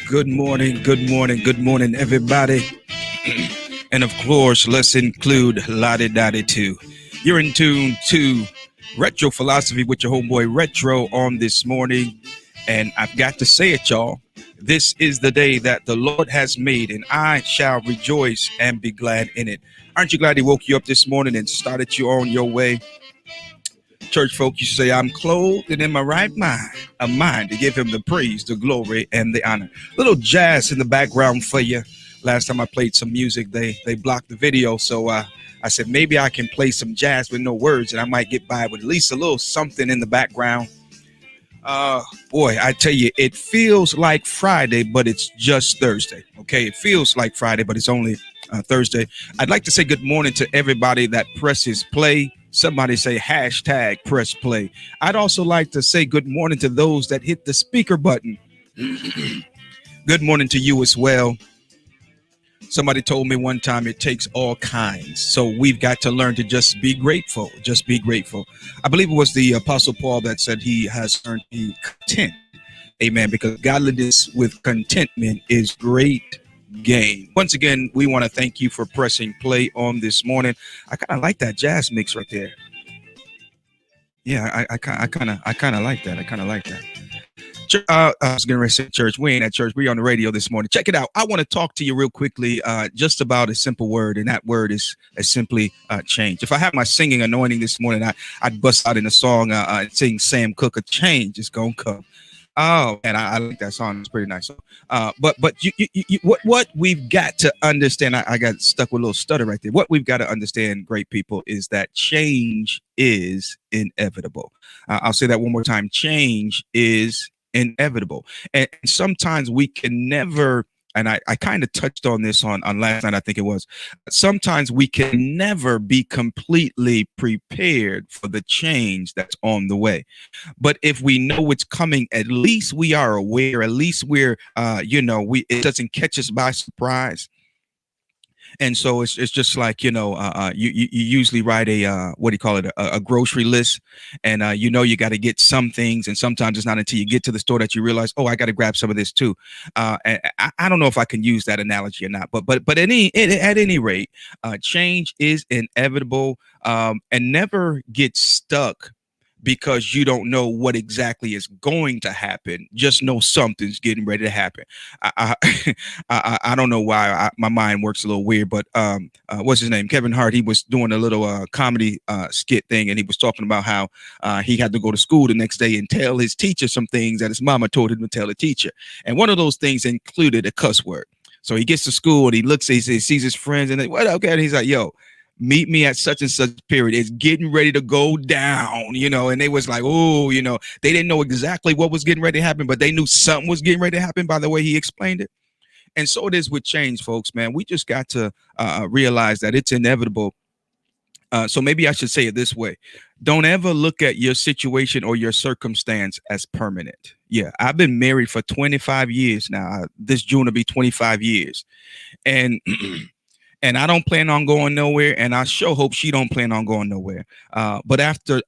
Good morning, everybody. And of course, let's include Lottie Dottie too. You're in tune to Retro Philosophy with your homeboy Retro on this morning. And I've got to say it, y'all. This is the day that the Lord has made, and I shall rejoice and be glad in it. Aren't you glad He woke you up this morning and started you on your way? Church folk, you say, I'm clothed and in my right mind, a mind to give Him the praise, the glory, and the honor. Little jazz in the background for you. Last time I played some music, they blocked the video, so I said maybe I can play some jazz with no words, and I might get by with at least a little something in the background. Boy, I tell you, it feels like Friday, but it's just Thursday. Okay, it feels like Friday, but it's only Thursday. I'd like to say good morning to everybody that presses play. Somebody say hashtag press play. I'd also like to say good morning to those that hit the speaker button. Good morning to you as well. Somebody told me one time it takes all kinds. So we've got to learn to just be grateful. Just be grateful. I believe it was the Apostle Paul that said he has learned to be content. Amen. Because godliness with contentment is great gain. Once again, we want to thank you for pressing play on this morning. I kind of like that jazz mix right there. Yeah, I kind of like that. I kind of like that. I was going to say church. We ain't at church. We're on the radio this morning. Check it out. I want to talk to you real quickly just about a simple word, and that word is simply change. If I have my singing anointing this morning, I'd bust out in a song and sing Sam Cooke, "A Change Is Gonna Come." Oh, and I like that song. It's pretty nice. But what we've got to understand, I got stuck with a little stutter right there. What we've got to understand, great people, is that change is inevitable. I'll say that one more time. Change is inevitable. And sometimes we can never, and I kind of touched on this on last night, I think it was, sometimes we can never be completely prepared for the change that's on the way. But if we know it's coming, at least we are aware, at least we're, it doesn't catch us by surprise. And so it's just like you usually write a what do you call it, a grocery list, and you got to get some things, and sometimes it's not until you get to the store that you realize, oh, I got to grab some of this too. And I don't know if I can use that analogy or not, but at any rate, change is inevitable, and never get stuck because you don't know what exactly is going to happen. Just know something's getting ready to happen. I I don't know why my mind works a little weird, but what's his name? Kevin Hart. He was doing a little comedy skit thing, and he was talking about how he had to go to school the next day and tell his teacher some things that his mama told him to tell the teacher. And one of those things included a cuss word. So he gets to school and he looks, he sees his friends, and they, what up, and he's like, yo, meet me at such and such period. It's getting ready to go down, and they was like, oh, they didn't know exactly what was getting ready to happen, but they knew something was getting ready to happen by the way he explained it. And so it is with change, folks, man. We just got to realize that it's inevitable. So maybe I should say it this way. Don't ever look at your situation or your circumstance as permanent. Yeah, I've been married for 25 years now. This June will be 25 years. And and I don't plan on going nowhere, and I sure hope she don't plan on going nowhere. But after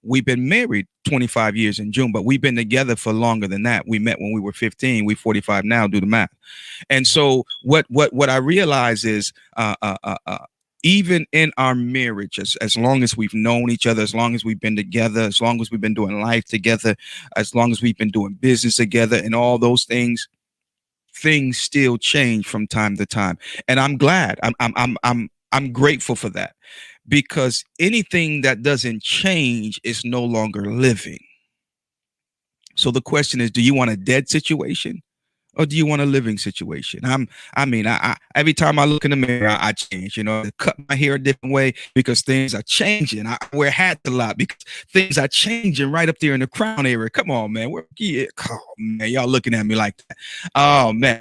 we've been married 25 years in June, but we've been together for longer than that. We met when we were 15. We 45 now. Do the math. And so what I realize is, even in our marriage, as long as we've known each other, as long as we've been together, as long as we've been doing life together, as long as we've been doing business together, and all those things still change from time to time, and I'm glad. I'm grateful for that, because anything that doesn't change is no longer living. So the question is, do you want a dead situation, or do you want a living situation? I every time I look in the mirror, I change. I cut my hair a different way because things are changing. I wear hats a lot because things are changing right up there in the crown area. Come on, man. Oh, man, y'all looking at me like that. Oh man.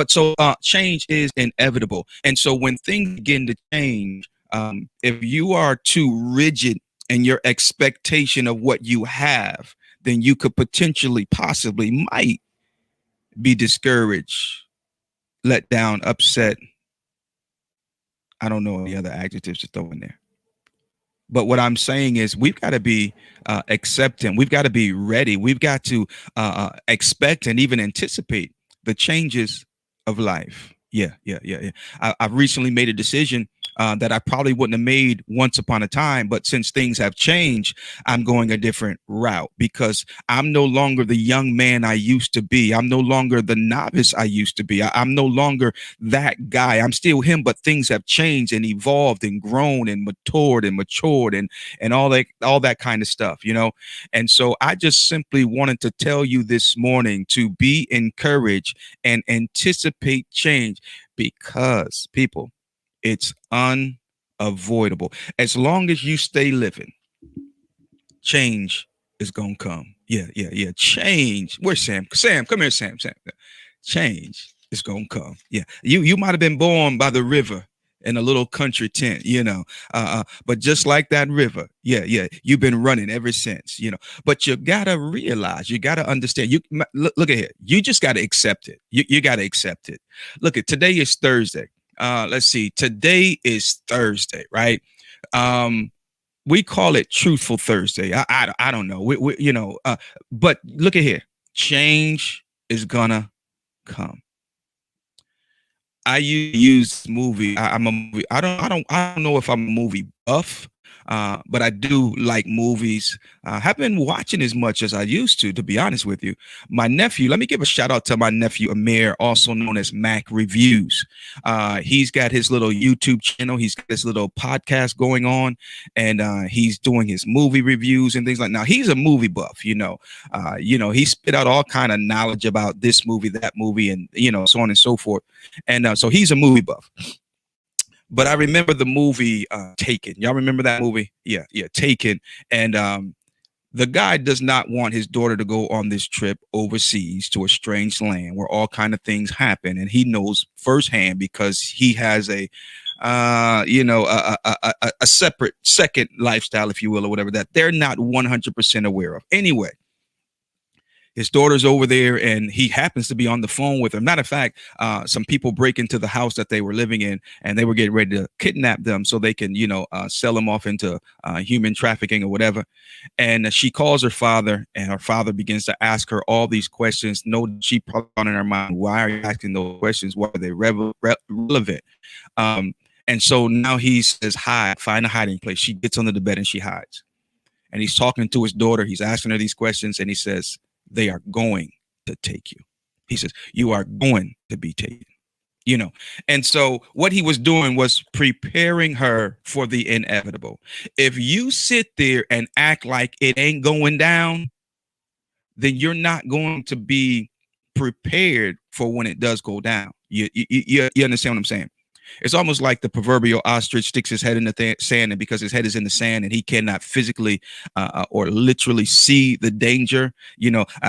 So change is inevitable. And so when things begin to change, if you are too rigid in your expectation of what you have, then you could potentially, possibly, might be discouraged, let down, upset. I don't know any other adjectives to throw in there. But what I'm saying is we've got to be accepting. We've got to be ready. We've got to expect and even anticipate the changes of life. Yeah. I've recently made a decision that I probably wouldn't have made once upon a time, but since things have changed, I'm going a different route because I'm no longer the young man I used to be. I'm no longer the novice I used to be. I'm no longer that guy. I'm still him, but things have changed and evolved and grown and matured and all that kind of stuff, you know. And so I just simply wanted to tell you this morning to be encouraged and anticipate change because people, it's unavoidable. As long as you stay living, change is gonna come. Yeah. Change. Where's Sam? Sam, come here, Sam. Sam. Change is gonna come. Yeah. You might have been born by the river in a little country tent, you know. But just like that river, yeah, you've been running ever since, you know. But you gotta realize, you gotta understand. Look at here. You just gotta accept it. You gotta accept it. Look at today is Thursday. Let's see. Today is Thursday, right? Um, we call it Truthful Thursday. I don't know. We you know. But look at here. Change is gonna come. I use movie. I'm a movie. I don't know if I'm a movie buff, but I do like movies. I haven't been watching as much as I used to be honest with you. My nephew. Let me give a shout out to my nephew Amir, also known as Mac Reviews. He's got his little YouTube channel. He's got this little podcast going on, and he's doing his movie reviews and things like. Now he's a movie buff, you know. He spit out all kind of knowledge about this movie, that movie, and so on and so forth. And so he's a movie buff. But I remember the movie Taken. Y'all remember that movie? Yeah, Taken. And the guy does not want his daughter to go on this trip overseas to a strange land where all kind of things happen, and he knows firsthand because he has a separate second lifestyle, if you will, or whatever, that they're not 100% aware of. Anyway, his daughter's over there and he happens to be on the phone with her. Matter of fact, some people break into the house that they were living in and they were getting ready to kidnap them so they can, sell them off into human trafficking or whatever. And she calls her father and her father begins to ask her all these questions. No, she probably on in her mind, why are you asking those questions? Why are they relevant? And so now he says, hide, find a hiding place. She gets under the bed and she hides. And he's talking to his daughter. He's asking her these questions and he says, they are going to take you. He says, you are going to be taken, And so what he was doing was preparing her for the inevitable. If you sit there and act like it ain't going down, then you're not going to be prepared for when it does go down. You understand what I'm saying? It's almost like the proverbial ostrich sticks his head in the sand, and because his head is in the sand and he cannot physically or literally see the danger,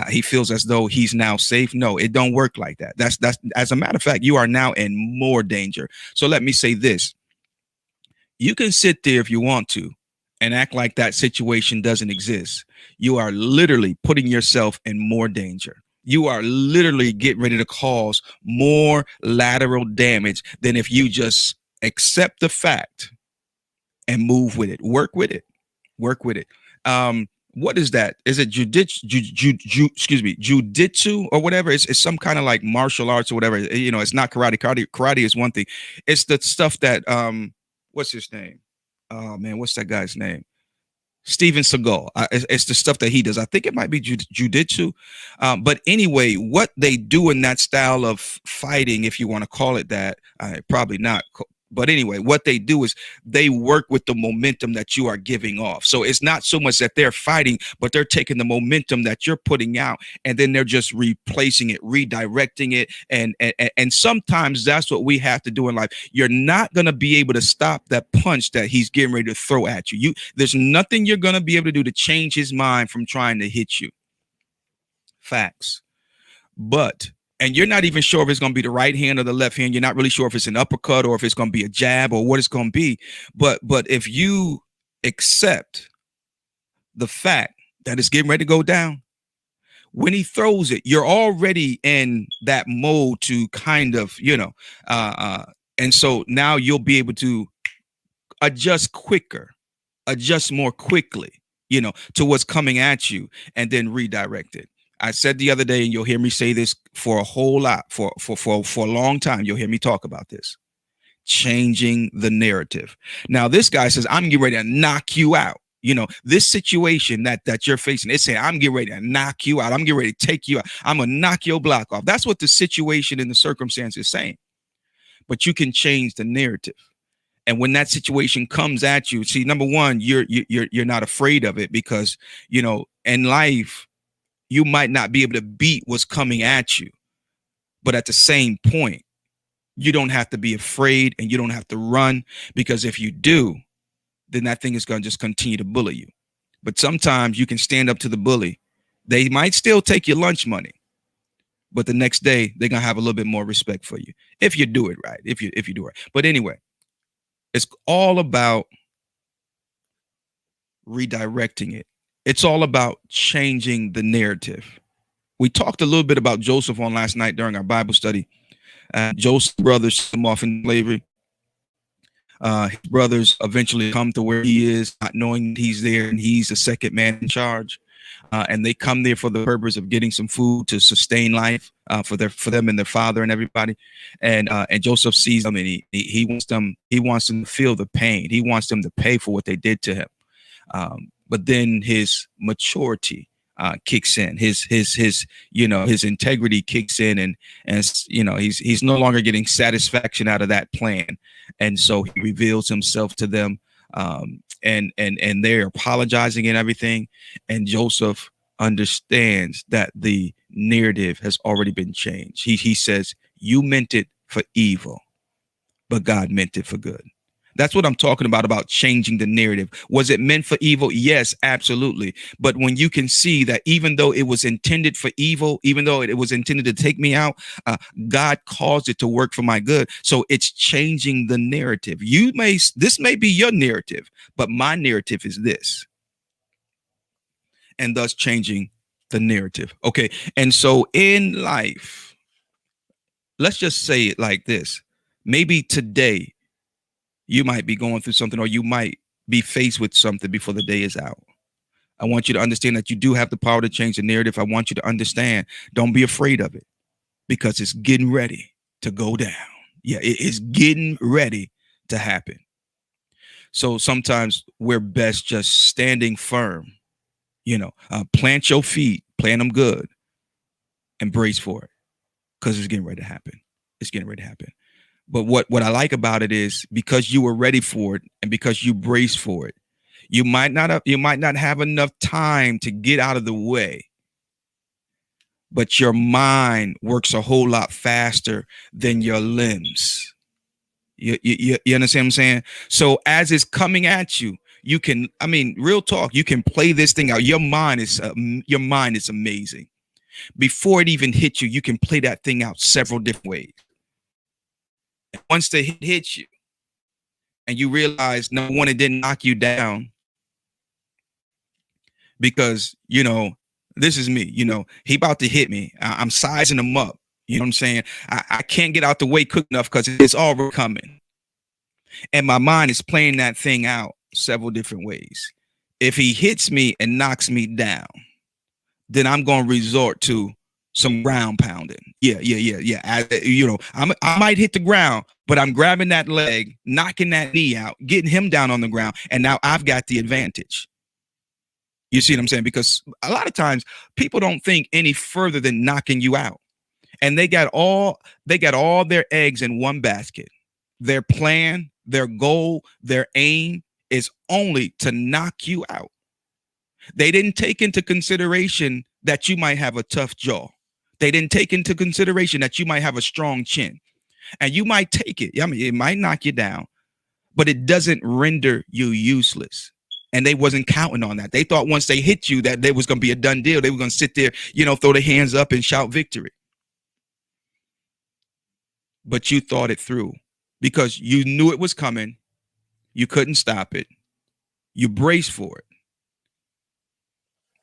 he feels as though he's now safe. No, it don't work like that. That's as a matter of fact, you are now in more danger. So let me say this. You can sit there if you want to and act like that situation doesn't exist. You are literally putting yourself in more danger. You are literally getting ready to cause more lateral damage than if you just accept the fact and move with it. Work with it. What is that? Is it jujitsu or whatever? It's some kind of like martial arts or whatever. It's not karate. Karate is one thing. It's the stuff that what's his name? Oh man, what's that guy's name? Steven Seagal. It's the stuff that he does. I think it might be jujitsu. But anyway, what they do in that style of fighting, if you want to call it that, probably not. But anyway, what they do is they work with the momentum that you are giving off. So it's not so much that they're fighting, but they're taking the momentum that you're putting out and then they're just replacing it, redirecting it. And sometimes that's what we have to do in life. You're not going to be able to stop that punch that he's getting ready to throw at you. There's nothing you're going to be able to do to change his mind from trying to hit you. Facts. And you're not even sure if it's going to be the right hand or the left hand. You're not really sure if it's an uppercut or if it's going to be a jab or what it's going to be. But if you accept the fact that it's getting ready to go down, when he throws it, you're already in that mode to kind of, and so now you'll be able to adjust quicker. adjust more quickly, to what's coming at you, and then redirect it. I said the other day, and you'll hear me say this for a whole lot, for a long time. You'll hear me talk about this. Changing the narrative. Now, this guy says, I'm getting ready to knock you out. This situation that you're facing, it's saying, I'm getting ready to knock you out. I'm getting ready to take you out. I'm going to knock your block off. That's what the situation and the circumstance is saying. But you can change the narrative. And when that situation comes at you, see, number one, you're not afraid of it, because, in life, you might not be able to beat what's coming at you. But at the same point, you don't have to be afraid, and you don't have to run, because if you do, then that thing is going to just continue to bully you. But sometimes you can stand up to the bully. They might still take your lunch money, but the next day they're going to have a little bit more respect for you if you do it right, if you do it right. But anyway, it's all about redirecting it. It's all about changing the narrative. We talked a little bit about Joseph on last night during our Bible study. Joseph's brothers sent him off in slavery. His brothers eventually come to where he is, not knowing he's there, and he's the second man in charge. And they come there for the purpose of getting some food to sustain life for them and their father and everybody. And Joseph sees them, and he wants them to feel the pain. He wants them to pay for what they did to him. But then his maturity kicks in. His integrity kicks in, and he's no longer getting satisfaction out of that plan. And so he reveals himself to them, and they're apologizing and everything. And Joseph understands that the narrative has already been changed. He says, you meant it for evil, but God meant it for good. That's what I'm talking about changing the narrative. Was it meant for evil? Yes, absolutely. But when you can see that even though it was intended for evil, even though it was intended to take me out, God caused it to work for my good. So it's changing the narrative. This may be your narrative, but my narrative is this. And thus changing the narrative. Okay. And so in life, let's just say it like this. Maybe today, you might be going through something, or you might be faced with something before the day is out. I want you to understand that you do have the power to change the narrative. I want you to understand, don't be afraid of it, because it's getting ready to go down. Yeah, it is getting ready to happen. So sometimes we're best just standing firm, plant your feet, plant them good, and brace for it, because it's getting ready to happen. It's getting ready to happen. But what I like about it is, because you were ready for it, and because you braced for it, you might not have enough time to get out of the way, but your mind works a whole lot faster than your limbs. You understand what I'm saying? So as it's coming at you, you can, real talk, you can play this thing out. Your mind is amazing. Before it even hits you, you can play that thing out several different ways. Once the hit hits you and you realize, no one, it didn't knock you down, because, this is me, he about to hit me. I'm sizing him up. You know what I'm saying? I can't get out the way quick enough, because it's already coming. And my mind is playing that thing out several different ways. If he hits me and knocks me down, then I'm going to resort to some ground pounding. Yeah. I might hit the ground, but I'm grabbing that leg, knocking that knee out, getting him down on the ground. And now I've got the advantage. You see what I'm saying? Because a lot of times people don't think any further than knocking you out. And they got all their eggs in one basket. Their plan, their goal, their aim is only to knock you out. They didn't take into consideration that you might have a tough jaw. They didn't take into consideration that you might have a strong chin, and you might take it. It might knock you down, but it doesn't render you useless. And they wasn't counting on that. They thought once they hit you that there was going to be a done deal. They were going to sit there, throw their hands up and shout victory. But you thought it through, because you knew it was coming. You couldn't stop it. You braced for it,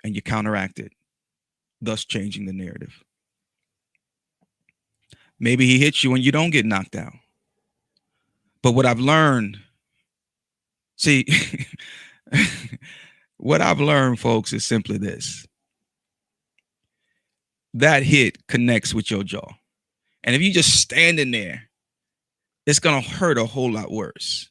and you counteracted, thus changing the narrative. Maybe he hits you and you don't get knocked out. But what I've learned, see, What I've learned, folks, is simply this: that hit connects with your jaw. And if you just standing there, it's going to hurt a whole lot worse.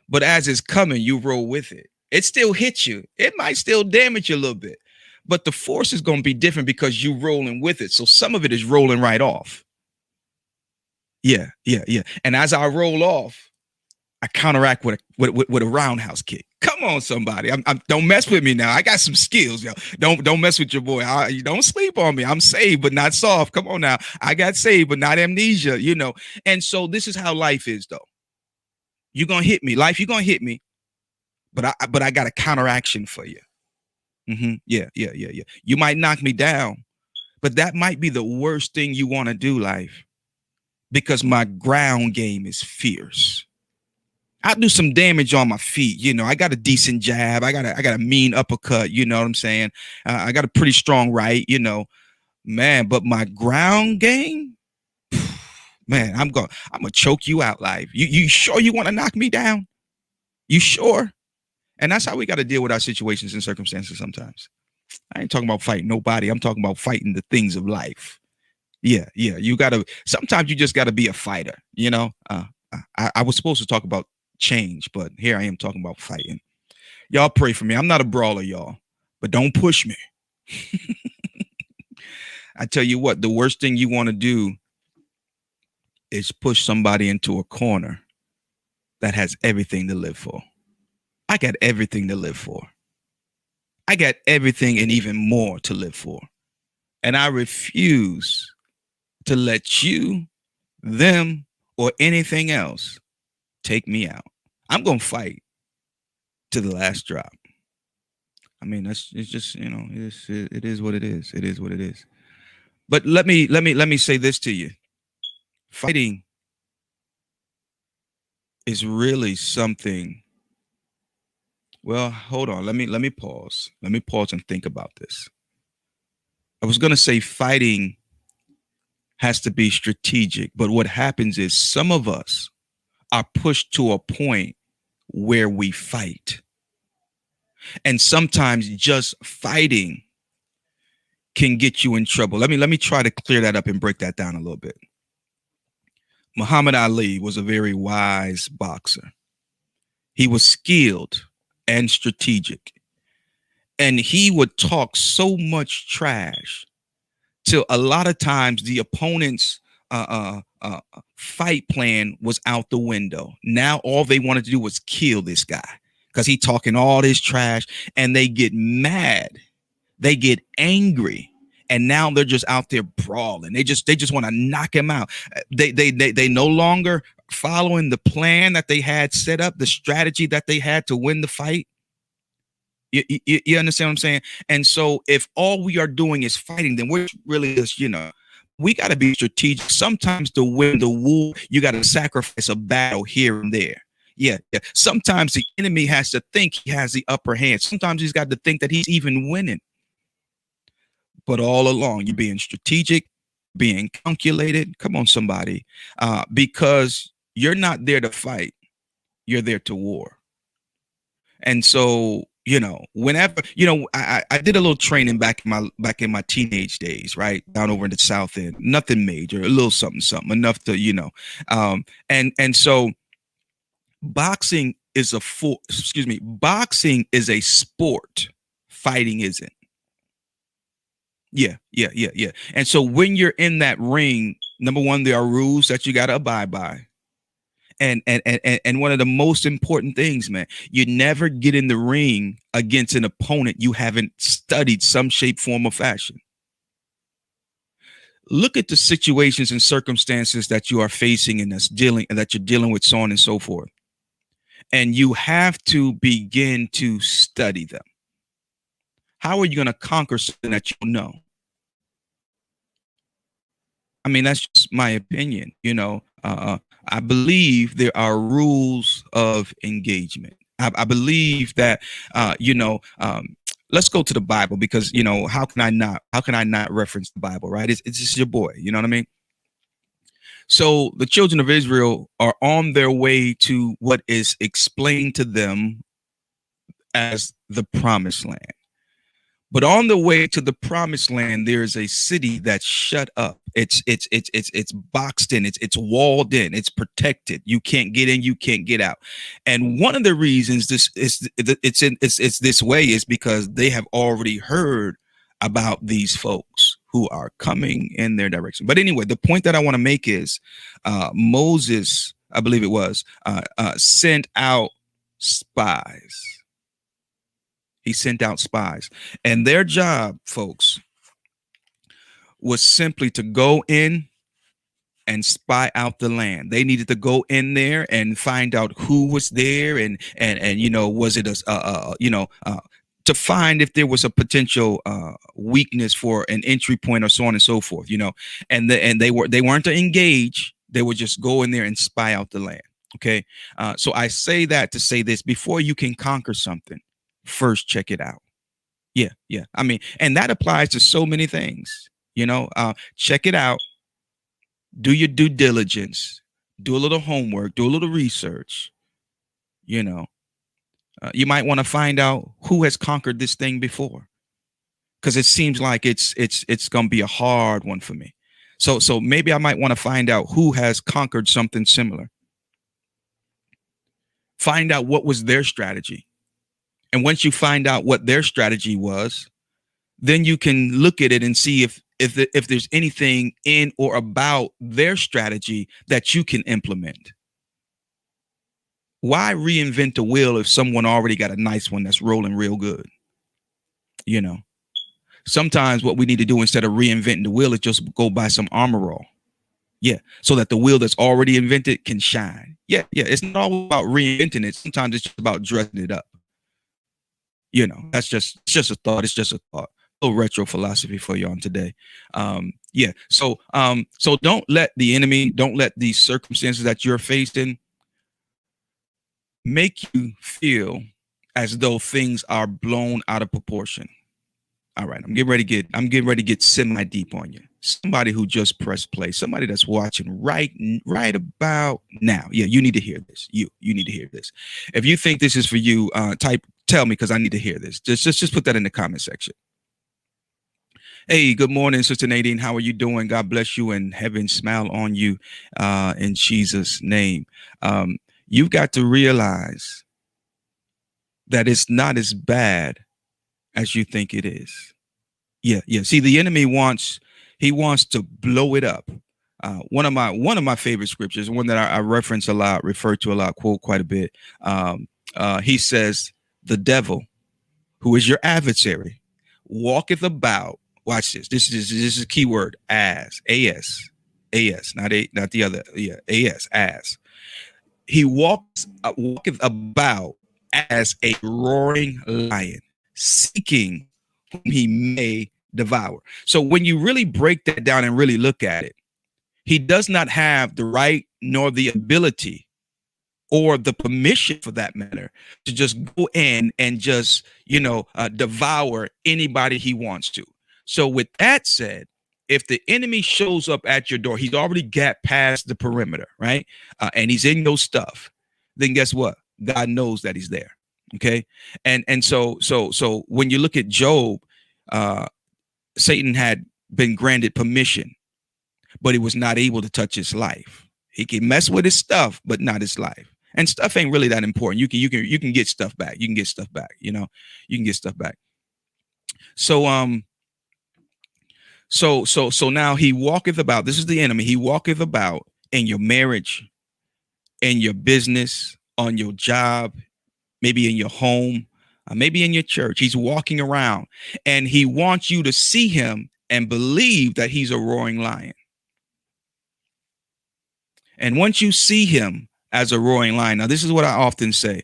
But as it's coming, you roll with it. It still hits you. It might still damage you a little bit, but the force is going to be different because you rolling with it. So some of it is rolling right off. Yeah. And as I roll off, I counteract with a roundhouse kick. Come on, somebody. Don't mess with me now. I got some skills, yo. Don't mess with your boy. You don't sleep on me. I'm saved, but not soft. Come on now. I got saved, but not amnesia, And so this is how life is, though. You're gonna hit me. Life, you're gonna hit me. But I got a counteraction for you. Yeah. You might knock me down, but that might be the worst thing you want to do, life, because my ground game is fierce. I do some damage on my feet. I got a decent jab. I got a mean uppercut. You know what I'm saying? I got a pretty strong right, man, but my ground game, man, I'm gonna choke you out, live. You sure you want to knock me down? You sure? And that's how we got to deal with our situations and circumstances sometimes. I ain't talking about fighting nobody. I'm talking about fighting the things of life. Yeah. Sometimes you just got to be a fighter, I was supposed to talk about change, but here I am talking about fighting. Y'all pray for me. I'm not a brawler, y'all, but don't push me. I tell you what, the worst thing you want to do is push somebody into a corner that has everything to live for. I got everything to live for. I got everything and even more to live for. And I refuse to let you, them, or anything else take me out. I'm going to fight to the last drop. I mean, it's just, it is what it is. It is what it is. But let me say this to you. Fighting is really something. Well, hold on. Let me pause. Let me pause and think about this. I was going to say fighting has to be strategic, but what happens is some of us are pushed to a point where we fight. And sometimes just fighting can get you in trouble. Let me try to clear that up and break that down a little bit. Muhammad Ali was a very wise boxer. He was skilled and strategic. And he would talk so much trash till a lot of times the opponent's fight plan was out the window. Now all they wanted to do was kill this guy because he talking all this trash, and they get mad. They get angry. And now they're just out there brawling. They just want to knock him out. They no longer following the plan that they had set up, the strategy that they had to win the fight. You understand what I'm saying? And so if all we are doing is fighting, then we're really just, we got to be strategic. Sometimes to win the war, you got to sacrifice a battle here and there. Yeah. Sometimes the enemy has to think he has the upper hand. Sometimes he's got to think that he's even winning. But all along, you're being strategic, being calculated. Come on, somebody. Because you're not there to fight. You're there to war. And so, whenever, I did a little training back in my teenage days, right? Down over in the South End. Nothing major, a little something, enough to, and so boxing is boxing is a sport. Fighting isn't. Yeah. And so when you're in that ring, number one, there are rules that you got to abide by. And one of the most important things, man, you never get in the ring against an opponent you haven't studied some shape, form, or fashion. Look at the situations and circumstances that you are facing and that you're dealing with, so on and so forth. And you have to begin to study them. How are you going to conquer something that you know? I mean, that's just my opinion. I believe there are rules of engagement. I believe that, let's go to the Bible because, how can I not reference the Bible, right? It's just your boy. You know what I mean? So the children of Israel are on their way to what is explained to them as the promised land. But on the way to the promised land, there is a city that's shut up. It's boxed in. It's walled in. It's protected. You can't get in. You can't get out. And one of the reasons it's this way is because they have already heard about these folks who are coming in their direction. But anyway, the point that I want to make is Moses, I believe it was, sent out spies. He sent out spies, and their job, folks, was simply to go in and spy out the land. They needed to go in there and find out who was there, and was it to find if there was a potential weakness for an entry point, or so on and so forth. And they weren't to engage. They would just go in there and spy out the land. Okay, so I say that to say this: before you can conquer something, first check it out. Yeah. I mean, and that applies to so many things. Check it out. Do your due diligence. Do a little homework. Do a little research. You might want to find out who has conquered this thing before, because it seems like it's gonna be a hard one for me. So maybe I might want to find out who has conquered something similar. Find out what was their strategy. And once you find out what their strategy was, then you can look at it and see if there's anything in or about their strategy that you can implement. Why reinvent the wheel if someone already got a nice one that's rolling real good? Sometimes what we need to do instead of reinventing the wheel is just go buy some Armor All. Yeah, so that the wheel that's already invented can shine. Yeah, it's not all about reinventing it. Sometimes it's just about dressing it up. That's just a thought. It's just a thought. A little retro philosophy for you on today. So don't let the enemy, don't let these circumstances that you're facing make you feel as though things are blown out of proportion. All right, I'm getting ready to get semi deep on you. Somebody who just pressed play, somebody that's watching right about now. Yeah, you need to hear this. You need to hear this. If you think this is for you, tell me, because I need to hear this. Just put that in the comment section. Hey, good morning, Sister Nadine. How are you doing? God bless you, and heaven smile on you in Jesus' name. You've got to realize that it's not as bad as you think it is. Yeah. See, the enemy wants to blow it up. One of my favorite scriptures, one that I reference a lot, refer to a lot, quote quite a bit. He says, "The devil, who is your adversary, walketh about." Watch this. This is a key word. As, not the other. Yeah, as. He walketh about as a roaring lion, seeking whom he may devour. So when you really break that down and really look at it, he does not have the right nor the ability or the permission, for that matter, to just go in and just devour anybody he wants to. So with that said, if the enemy shows up at your door, he's already got past the perimeter, right? And he's in your stuff. Then guess what? God knows that he's there. Okay. And so when you look at Job, Satan had been granted permission, but he was not able to touch his life. He can mess with his stuff, but not his life. And stuff ain't really that important. You can get stuff back. You can get stuff back. You can get stuff back. So now he walketh about. This is the enemy. He walketh about in your marriage, in your business, on your job, maybe in your home, maybe in your church. He's walking around, and he wants you to see him and believe that he's a roaring lion. And once you see him as a roaring lion, now this is what I often say: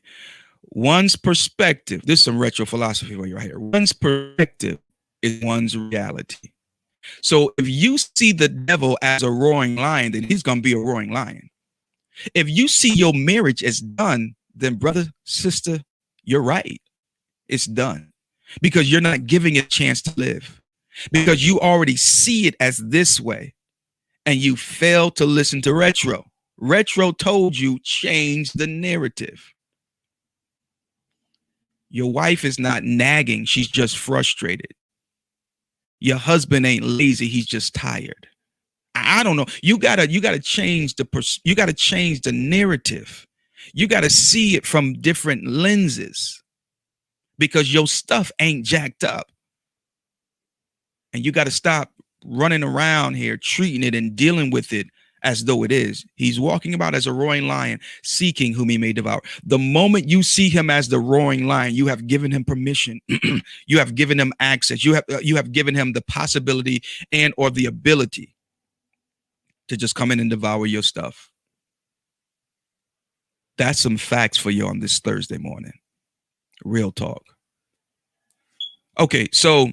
one's perspective. This is some retro philosophy right here. One's perspective is one's reality. So if you see the devil as a roaring lion, then he's going to be a roaring lion. If you see your marriage as done, then brother, sister, you're right. It's done, because you're not giving it a chance to live, because you already see it as this way, and you fail to listen to retro. Retro told you change the narrative. Your wife is not nagging, she's just frustrated. Your husband ain't lazy, he's just tired. I don't know. You gotta change you gotta change the narrative. You gotta see it from different lenses because your stuff ain't jacked up. And you gotta stop running around here treating it and dealing with it as though it is. He's walking about as a roaring lion, seeking whom he may devour. The moment you see him as the roaring lion, you have given him permission. You have given him access. You have given him the possibility and or the ability to just come in and devour your stuff. That's some facts for you on this Thursday morning. Real talk. Okay, so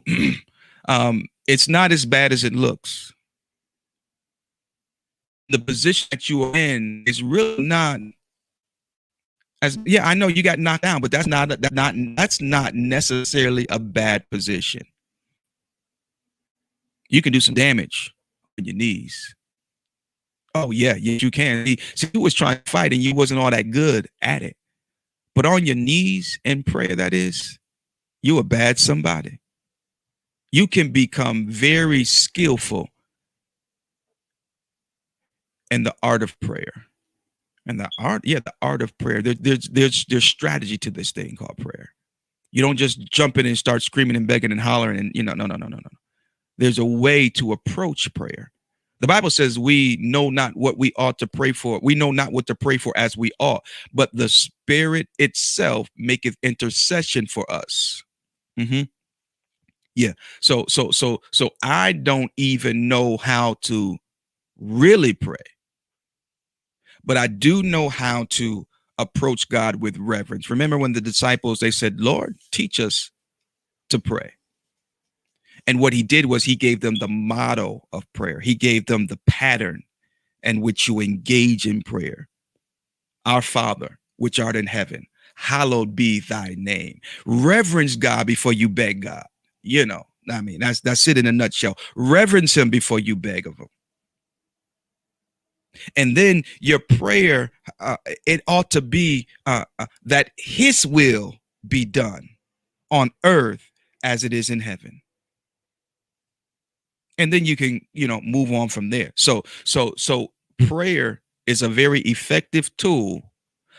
it's not as bad as it looks. The position that you are in is really not as, yeah, I know you got knocked down, but that's not necessarily a bad position. You can do some damage on your knees. Oh yeah, yes you can. See, you was trying to fight and you wasn't all that good at it. But on your knees in prayer, that is, you a bad somebody. You can become very skillful in the art of prayer. And the art of prayer. There's strategy to this thing called prayer. You don't just jump in and start screaming and begging and hollering and no. There's a way to approach prayer. The Bible says we know not what we ought to pray for. We know not what to pray for as we ought, but the Spirit itself maketh intercession for us. Yeah. So I don't even know how to really pray, but I do know how to approach God with reverence. Remember when the disciples, they said, Lord, teach us to pray. And what he did was he gave them the motto of prayer. He gave them the pattern in which you engage in prayer. Our Father, which art in heaven, hallowed be thy name. Reverence God before you beg God. You know, I mean, that's it in a nutshell. Reverence him before you beg of him. And then your prayer, it ought to be that his will be done on earth as it is in heaven. And then you can, move on from there. So prayer is a very effective tool,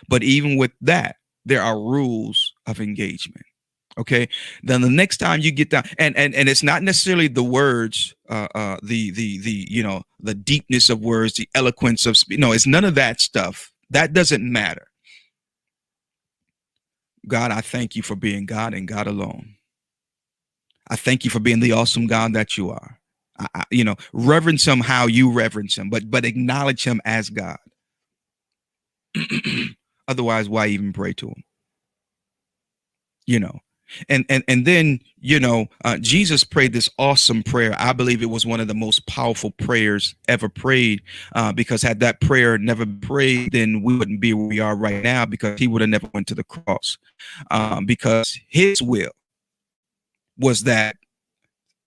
but even with that, there are rules of engagement. Okay. Then the next time you get down, and it's not necessarily the words, the deepness of words, the eloquence of speech. No, it's none of that stuff. That doesn't matter. God, I thank you for being God and God alone. I thank you for being the awesome God that you are. Reverence him how you reverence him, but acknowledge him as God. Otherwise, why even pray to him? And then, Jesus prayed this awesome prayer. I believe it was one of the most powerful prayers ever prayed, because had that prayer never prayed, then we wouldn't be where we are right now, because he would have never went to the cross, because his will was that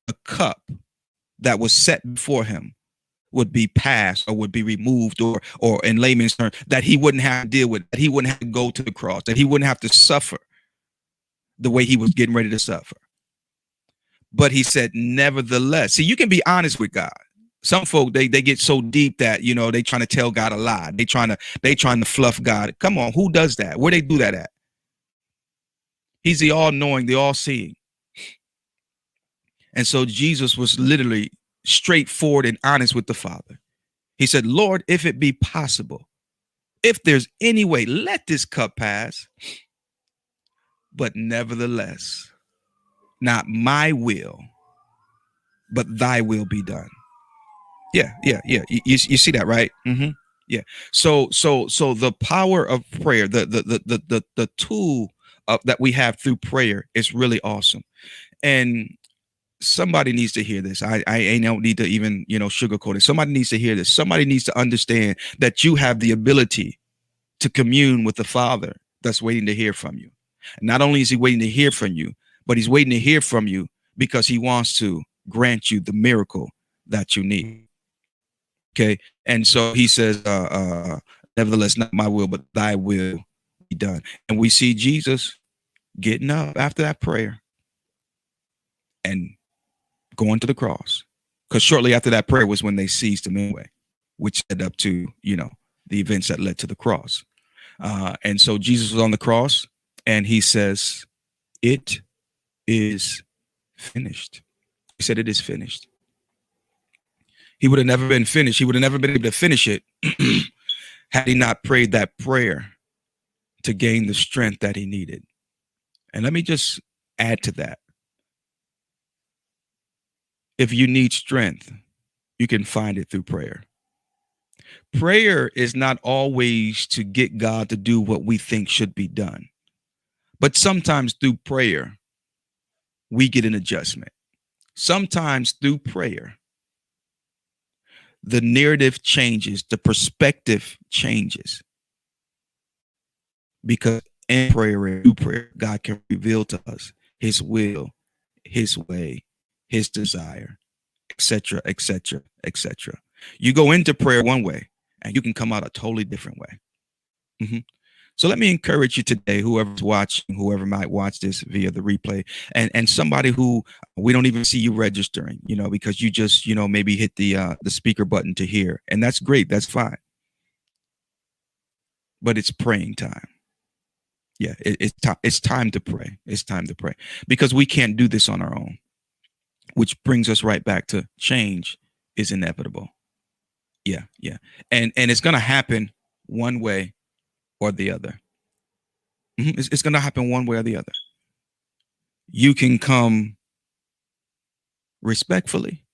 the cup that was set before him would be passed or would be removed, or in layman's terms, that he wouldn't have to deal with, that he wouldn't have to go to the cross, that he wouldn't have to suffer the way he was getting ready to suffer. But he said, nevertheless, see, you can be honest with God. Some folk, they get so deep that, they trying to tell God a lie. They trying to fluff God. Come on, who does that? Where they do that at? He's the all-knowing, the all-seeing. And so Jesus was literally straightforward and honest with the Father. He said, Lord, if it be possible, if there's any way, let this cup pass. But nevertheless, not my will, but thy will be done. Yeah. You see that, right? Yeah. So the power of prayer, the tool that we have through prayer is really awesome. And somebody needs to hear this. I don't need to even, sugarcoat it. Somebody needs to hear this. Somebody needs to understand that you have the ability to commune with the Father that's waiting to hear from you. Not only is he waiting to hear from you, but he's waiting to hear from you because he wants to grant you the miracle that you need. Okay. And so he says, nevertheless, not my will, but thy will be done. And we see Jesus getting up after that prayer and going to the cross. Because shortly after that prayer was when they seized him anyway, which led up to, the events that led to the cross. And so Jesus was on the cross and he says, it is finished. He said, it is finished. He would have never been finished. He would have never been able to finish it had he not prayed that prayer to gain the strength that he needed. And let me just add to that. If you need strength, you can find it through prayer. Prayer is not always to get God to do what we think should be done. But sometimes through prayer, we get an adjustment. Sometimes through prayer, the narrative changes, the perspective changes. Because in prayer and through prayer, God can reveal to us his will, his way, his desire, etc., etc., etc. You go into prayer one way and you can come out a totally different way. So let me encourage you today, whoever's watching, whoever might watch this via the replay, and somebody who we don't even see you registering, because you just, maybe hit the speaker button to hear. And that's great. That's fine. But it's praying time. Yeah, it's time to pray. It's time to pray because we can't do this on our own, which brings us right back to change is inevitable. Yeah. And it's going to happen one way or the other. It's going to happen one way or the other. You can come respectfully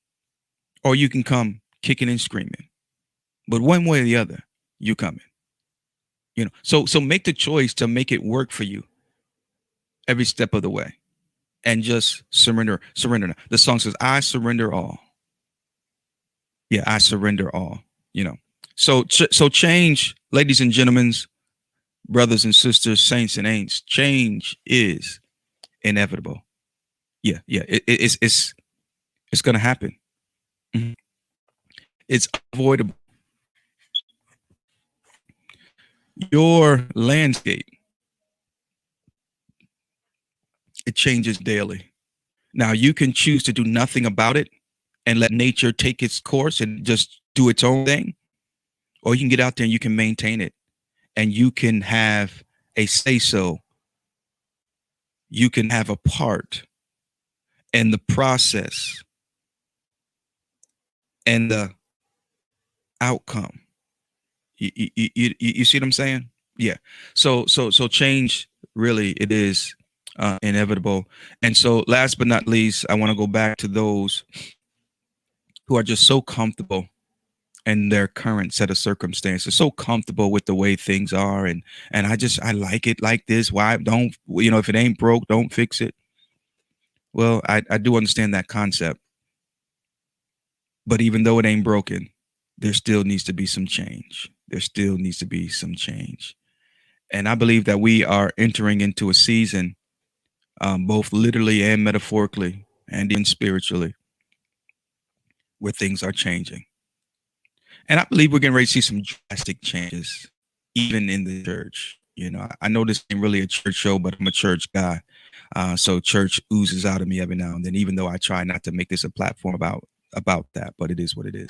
or you can come kicking and screaming. But one way or the other, you coming. So make the choice to make it work for you every step of the way and just surrender. The song says, I surrender all. Yeah, I surrender all, So change, ladies and gentlemen, brothers and sisters, saints and ain'ts, change is inevitable. Yeah. It's going to happen. It's avoidable. Your landscape, it changes daily. Now you can choose to do nothing about it and let nature take its course and just do its own thing, or you can get out there and you can maintain it and you can have a say-so. You can have a part in the process and the outcome. You see what I'm saying? Yeah. So change, really, it is inevitable. And so last but not least, I want to go back to those who are just so comfortable in their current set of circumstances, so comfortable with the way things are. And I like it like this. Why don't, if it ain't broke, don't fix it. Well, I do understand that concept. But even though it ain't broken, there still needs to be some change. There still needs to be some change. And I believe that we are entering into a season, both literally and metaphorically and even spiritually, where things are changing. And I believe we're getting ready to see some drastic changes, even in the church. I know this ain't really a church show, but I'm a church guy. So church oozes out of me every now and then, even though I try not to make this a platform about that, but it is what it is.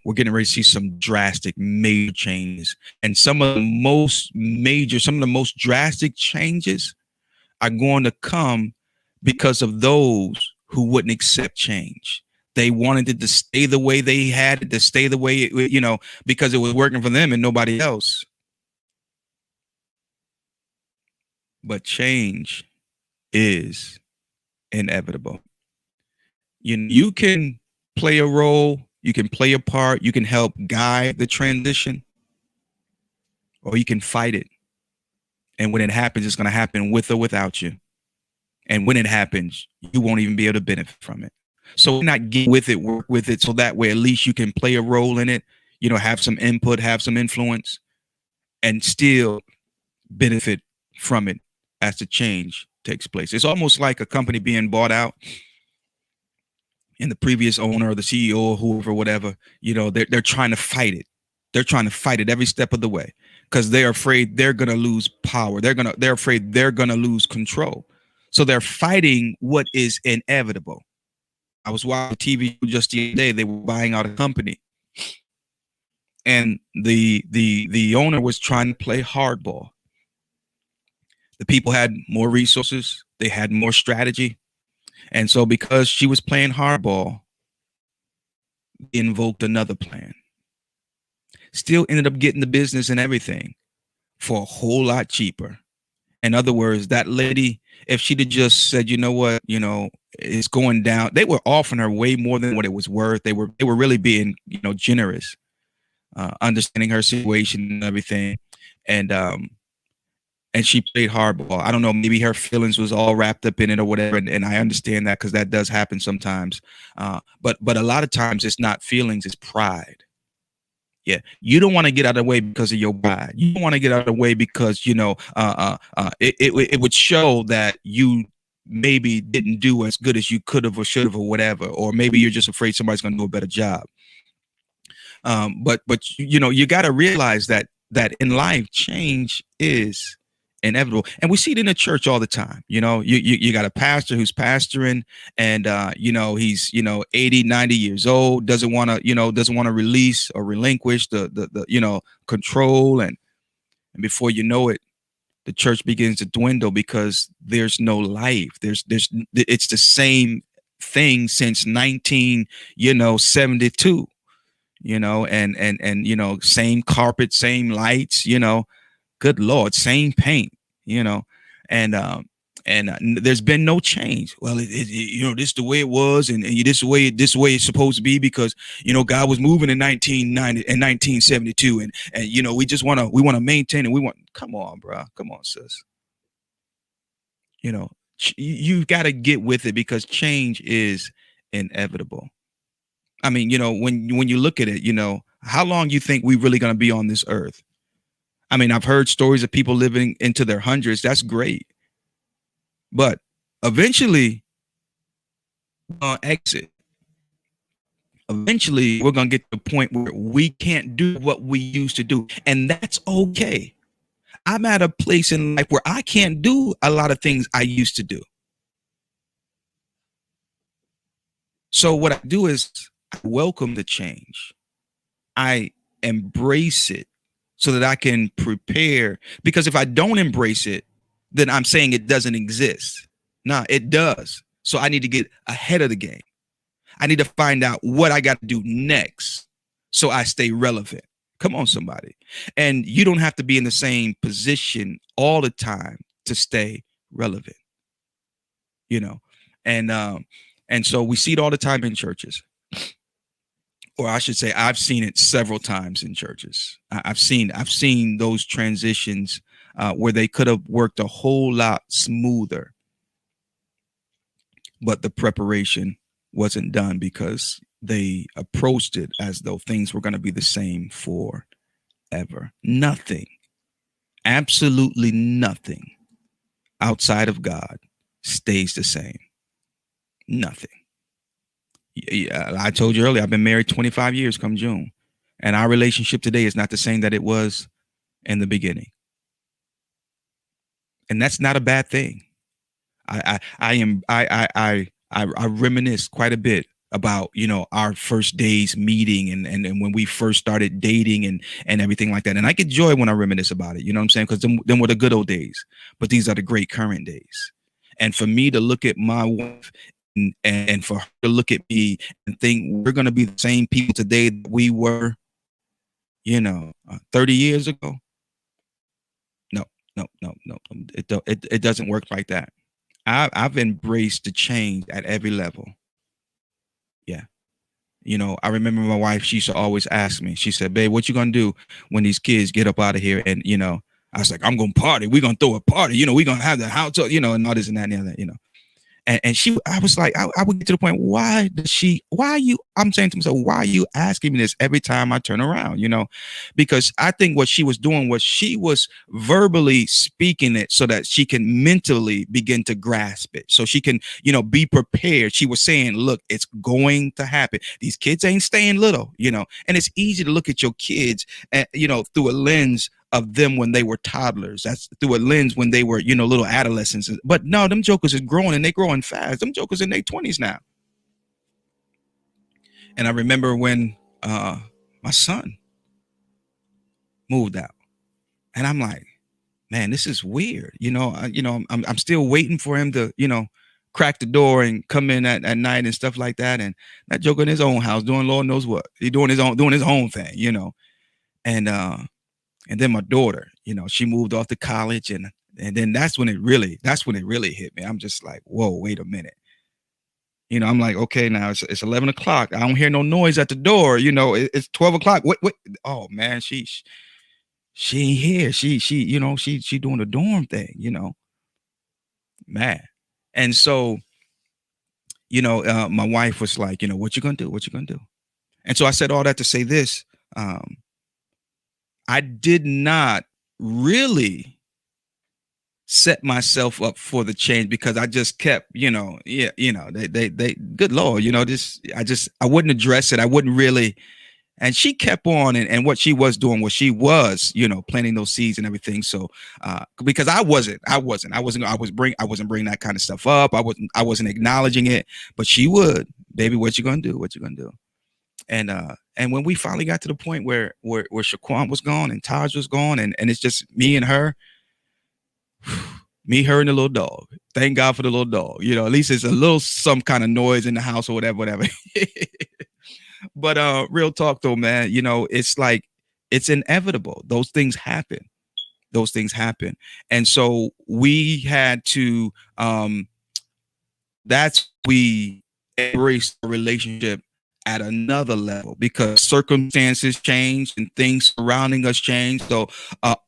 We're getting ready to see some drastic, major changes. And some of the most drastic changes are going to come because of those who wouldn't accept change. They wanted it to stay the way they had it, to stay the way it, because it was working for them and nobody else. But change is inevitable. You can play a role, you can play a part, you can help guide the transition, or you can fight it. And when it happens, it's going to happen with or without you. And when it happens, you won't even be able to benefit from it. So not get with it, work with it, so that way at least you can play a role in it, have some input, have some influence, and still benefit from it as the change takes place. It's almost like a company being bought out and the previous owner or the CEO or whoever, whatever, they're trying to fight it. They're trying to fight it every step of the way because they're afraid they're going to lose power. They're afraid they're going to lose control. So they're fighting what is inevitable. I was watching TV just the other day. They were buying out a company, and the owner was trying to play hardball. The people had more resources, they had more strategy, and so because she was playing hardball, they invoked another plan. Still ended up getting the business and everything for a whole lot cheaper. In other words, that lady, if she'd have just said, you know what, it's going down, they were offering her way more than what it was worth. They were really being, generous, understanding her situation and everything. And she played hardball. I don't know, maybe her feelings was all wrapped up in it or whatever. And I understand that because that does happen sometimes. But a lot of times it's not feelings, it's pride. Yeah, you don't want to get out of the way because of your pride. You don't want to get out of the way because it would show that you maybe didn't do as good as you could have or should have or whatever, or maybe you're just afraid somebody's going to do a better job. But you got to realize that in life, change is inevitable, and we see it in the church all the time. You got a pastor who's pastoring, and he's 80, 90 years old, doesn't want to release or relinquish the control, and before you know it, the church begins to dwindle because there's no life. It's the same thing since 1972, and same carpet, same lights, good Lord, same paint, and there's been no change. Well, this is the way it was, and this way it's supposed to be because God was moving in 1990 and 1972, and we want to maintain it. Come on, bro, come on, sis. You've got to get with it because change is inevitable. I mean, when you look at it, how long you think we really going to be on this earth? I mean, I've heard stories of people living into their hundreds. That's great. But eventually, we're going to exit. Eventually, we're going to get to the point where we can't do what we used to do. And that's okay. I'm at a place in life where I can't do a lot of things I used to do. So what I do is I welcome the change. I embrace it so that I can prepare. Because if I don't embrace it, then I'm saying it doesn't exist. No, it does. So I need to get ahead of the game. I need to find out what I got to do next so I stay relevant. Come on, somebody. And you don't have to be in the same position all the time to stay relevant, and so we see it all the time in churches. Or I should say, I've seen it several times in churches. I've seen those transitions where they could have worked a whole lot smoother, but the preparation wasn't done because they approached it as though things were going to be the same forever. Nothing, absolutely nothing outside of God stays the same. Nothing. Yeah, I told you earlier, I've been married 25 years come June, and our relationship today is not the same that it was in the beginning. And that's not a bad thing. I reminisce quite a bit about, our first days meeting and when we first started dating and everything like that. And I get joy when I reminisce about it, you know what I'm saying? Because them were the good old days, but these are the great current days. And for me to look at my wife and for her to look at me and think we're going to be the same people today that we were, 30 years ago. No. It doesn't work like that. I've embraced the change at every level. Yeah. I remember my wife, she used to always ask me, she said, babe, what you going to do when these kids get up out of here? And, I was like, I'm going to party. We're going to throw a party. We're going to have the house, and all this and that and the other, And I was like, I would get to the point, I'm saying to myself, why are you asking me this every time I turn around, because I think what she was doing was she was verbally speaking it so that she can mentally begin to grasp it. So she can, be prepared. She was saying, look, it's going to happen. These kids ain't staying little, and it's easy to look at your kids, through a lens of them when they were toddlers. That's through a lens when they were, little adolescents. But no, them jokers is growing, and they growing fast. Them jokers in their 20s now. And I remember when my son moved out, and I'm like, man, this is weird. I'm still waiting for him to, crack the door and come in at night and stuff like that. And that joker in his own house doing Lord knows what. He doing his own thing, And then my daughter, she moved off to college, and then that's when it really hit me. I'm just like, whoa, wait a minute. I'm like, okay, now it's 11 o'clock. I don't hear no noise at the door. It's 12 o'clock. What? Oh man, she ain't here. She doing the dorm thing, man. And so, my wife was like, what you gonna do? What you gonna do? And so I said all that to say this. I did not really set myself up for the change, because I just kept, they good Lord, I wouldn't address it. I wouldn't really. And she kept on, and what she was doing was she was, planting those seeds and everything. So, because I wasn't bringing that kind of stuff up. I wasn't acknowledging it, but she would, baby, what you gonna do? What you gonna do? And when we finally got to the point where Shaquan was gone and Taj was gone, and it's just me and her, her and the little dog. Thank God for the little dog. At least it's a little some kind of noise in the house or whatever. But real talk though, man, it's like, it's inevitable. Those things happen. And so we had to we embrace the relationship at another level, because circumstances change and things surrounding us change. So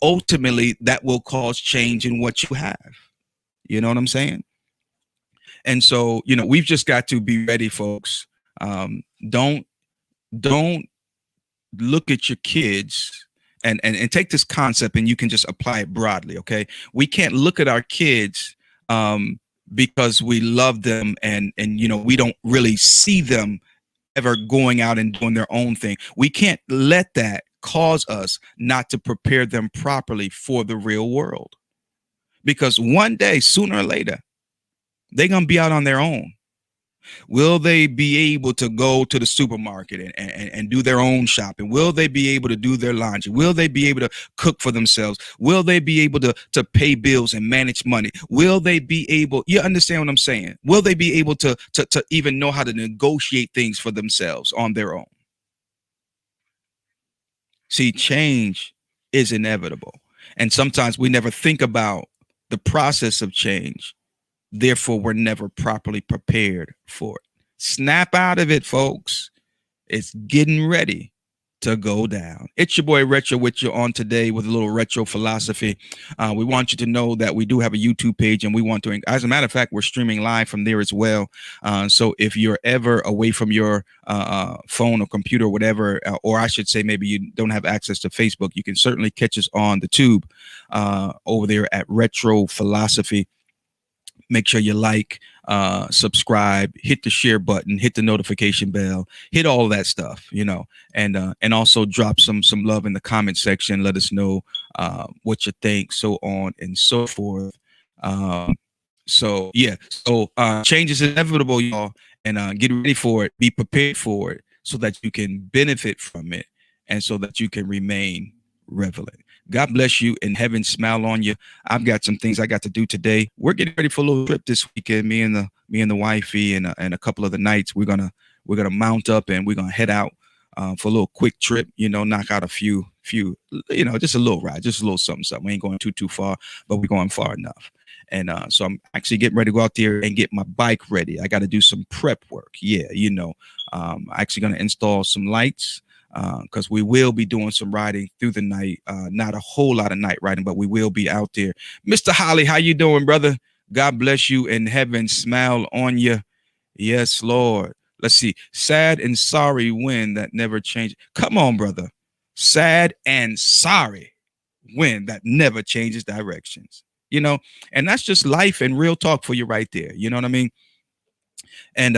ultimately that will cause change in what you have. You know what I'm saying? And so, we've just got to be ready, folks. Don't look at your kids and take this concept, and you can just apply it broadly. Okay. We can't look at our kids because we love them and we don't really see them ever going out and doing their own thing. We can't let that cause us not to prepare them properly for the real world, because one day, sooner or later, they're going to be out on their own. Will they be able to go to the supermarket and do their own shopping? Will they be able to do their laundry? Will they be able to cook for themselves? Will they be able to pay bills and manage money? Will they be able, you understand what I'm saying? Will they be able to even know how to negotiate things for themselves on their own? See, change is inevitable. And sometimes we never think about the process of change. Therefore, we're never properly prepared for it. Snap out of it, folks. It's getting ready to go down. It's your boy Retro with you on today with a little retro philosophy. We want you to know that we do have a YouTube page, and we want to, as a matter of fact, we're streaming live from there as well. So if you're ever away from your phone or computer or whatever, or I should say maybe you don't have access to Facebook, you can certainly catch us on the tube over there at Retro Philosophy. Make sure you like, subscribe, hit the share button, hit the notification bell, hit all that stuff, and also drop some love in the comment section. Let us know what you think, so on and so forth. So change is inevitable, y'all, and get ready for it. Be prepared for it so that you can benefit from it and so that you can remain relevant. God bless you and heaven smile on you. I've got some things I got to do today. We're getting ready for a little trip this weekend. Me and the wifey and a couple of the nights. We're gonna mount up and we're gonna head out for a little quick trip. Knock out a few. Just a little ride, just a little something. We ain't going too far, but we're going far enough. And so I'm actually getting ready to go out there and get my bike ready. I got to do some prep work. Yeah, I'm actually gonna install some lights. Because we will be doing some riding through the night. Not a whole lot of night riding, but we will be out there. Mr. Holly, how you doing, brother? God bless you and heaven smile on you. Yes, Lord. Let's see. Sad and sorry when that never changed. Come on, brother. Sad and sorry when that never changes directions. And that's just life and real talk for you right there. You know what I mean? And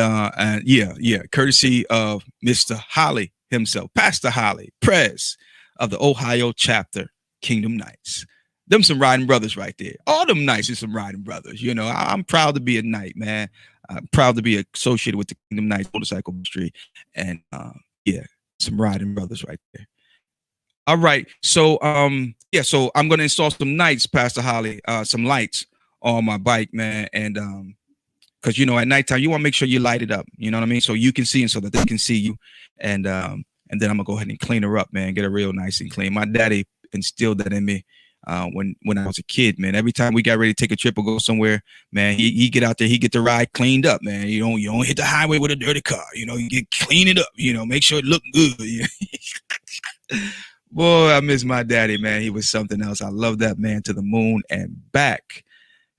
courtesy of Mr. Holly himself, Pastor Holly, Prez of the Ohio chapter Kingdom Knights. Them some riding brothers right there. All them Knights is some riding brothers. You know, I'm proud to be a Knight, man. I'm proud to be associated with the Kingdom Knights motorcycle industry. And yeah, some riding brothers right there. All right. So yeah, so I'm gonna install some lights, Pastor Holly, some lights on my bike, man. And because you know, at nighttime you want to make sure you light it up, you know what I mean? So you can see and so that they can see you. And then I'm gonna go ahead and clean her up, man, get her real nice and clean. My daddy instilled that in me when I was a kid, man. Every time we got ready to take a trip or go somewhere, man, he get out there, he get the ride cleaned up, man. You don't hit the highway with a dirty car, you know, you get clean it up, you know, make sure it look good. Boy, I miss my daddy, man. He was something else. I love that man to the moon and back.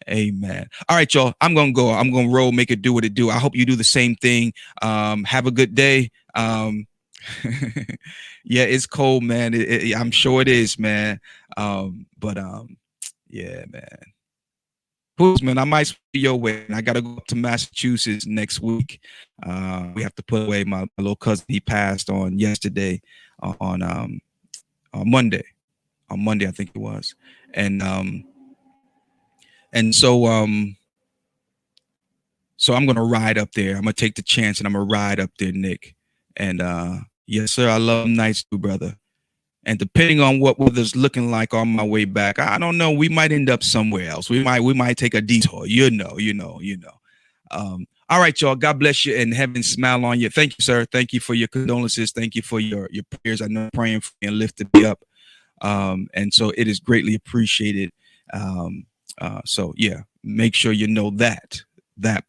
Amen. All right, y'all. I'm gonna go. I'm gonna roll, make it do what it do. I hope you do the same thing. Have a good day. Yeah, it's cold, man. I'm sure it is, man. But yeah, man. Who's man? I might be your way. I gotta go up to Massachusetts next week. We have to put away my little cousin. He passed on yesterday on Monday. On Monday, I think it was. And so I'm gonna ride up there. I'm gonna take the chance and I'm gonna ride up there, Nick. And yes, sir, I love Knights too, brother. And depending on what weather's looking like on my way back, I don't know. We might end up somewhere else. We might take a detour. You know. All right, y'all. God bless you and heaven smile on you. Thank you, sir. Thank you for your condolences. Thank you for your prayers. I know praying for me and lifted me up. And so it is greatly appreciated. So yeah, make sure you know that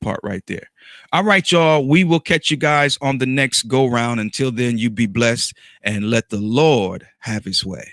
part right there. All right, y'all. We will catch you guys on the next go round. Until then, you be blessed and let the Lord have his way.